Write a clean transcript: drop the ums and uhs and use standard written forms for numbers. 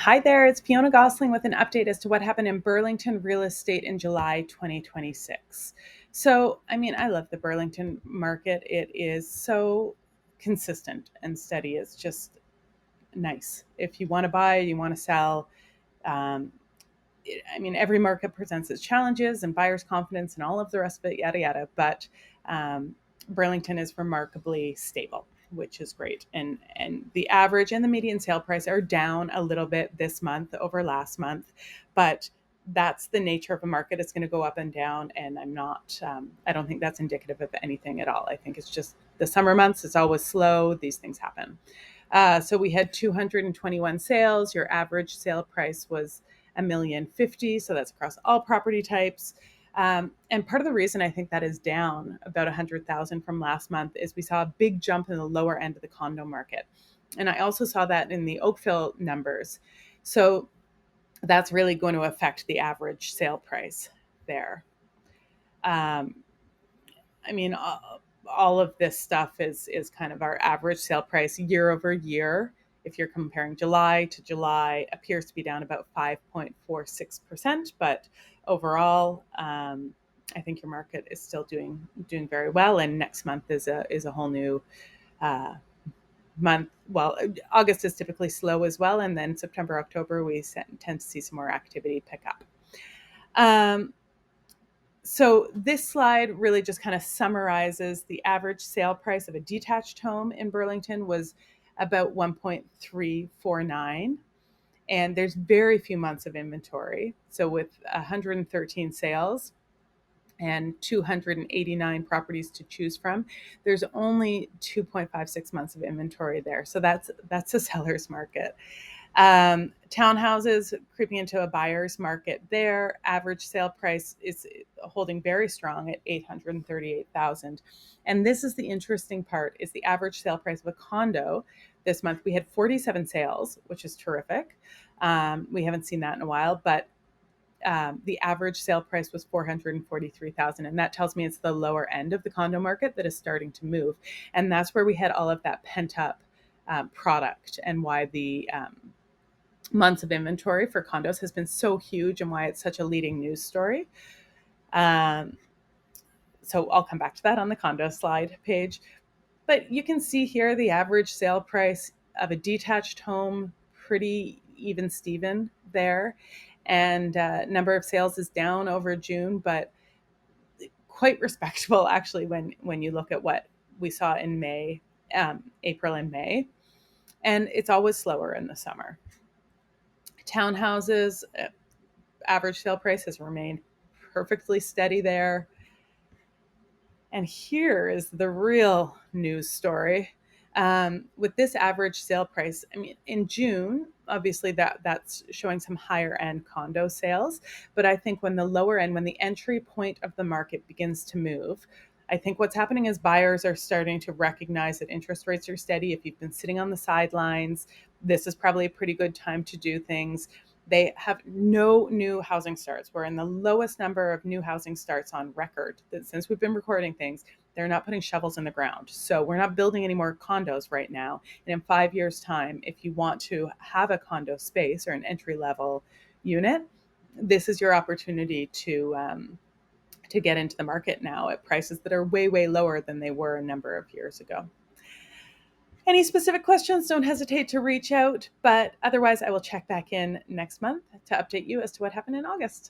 Hi there, it's Fionna Gossling with an update as to what happened in Burlington real estate in July 2026. I love the Burlington market. It is so consistent and steady. It's just nice. If you want to buy, you want to sell. Um, every market presents its challenges and buyer's confidence and all of the rest of it, yada, yada. But Burlington is remarkably stable, which is great. And the average and the median sale price are down a little bit this month over last month, but that's the nature of a market. It's going to go up and down, and I don't think that's indicative of anything at all. I think it's just the summer months. It's always slow. These things happen. So we had 221 sales. Your average sale price was $1,050,000. So that's across all property types. And part of the reason I think that is down about 100,000 from last month is we saw a big jump in the lower end of the condo market. And I also saw that in the Oakville numbers. So that's really going to affect the average sale price there. Um, I mean, all of this stuff is kind of our average sale price year over year. If you're comparing July to July, appears to be down about 5.46%, but overall, I think your market is still doing very well. And next month is a whole new uh, month. Well, August is typically slow as well, and then September, October, we tend to see some more activity pick up. Um, so this slide really just kind of summarizes the average sale price of a detached home in Burlington was about 1.349, and there's very few months of inventory. So with 113 sales and 289 properties to choose from, there's only 2.56 months of inventory there. So that's a seller's market. Townhouses creeping into a buyer's market there. Average sale price is holding very strong at 838,000. And this is the interesting part: is the average sale price of a condo. This month we had 47 sales, which is terrific. We haven't seen that in a while, but the average sale price was 443,000, and that tells me it's the lower end of the condo market that is starting to move, and that's where we had all of that pent up product, and why the months of inventory for condos has been so huge, and why it's such a leading news story. Um, so I'll come back to that on the condo slide page. But you can see here the average sale price of a detached home, pretty even Steven there. And number of sales is down over June, but quite respectable actually when you look at what we saw in May, April and May. And it's always slower in the summer. Townhouses, average sale price has remained perfectly steady there. And here is the real news story. With this average sale price, in June, obviously that's showing some higher end condo sales. But I think when the entry point of the market begins to move, I think what's happening is buyers are starting to recognize that interest rates are steady. If you've been sitting on the sidelines, this is probably a pretty good time to do things. They have no new housing starts. We're in the lowest number of new housing starts on record since we've been recording things. They're not putting shovels in the ground. So we're not building any more condos right now. And in 5 years' time, if you want to have a condo space or an entry level unit, this is your opportunity to get into the market now at prices that are way, way lower than they were a number of years ago. Any specific questions, don't hesitate to reach out. But otherwise, I will check back in next month to update you as to what happened in August.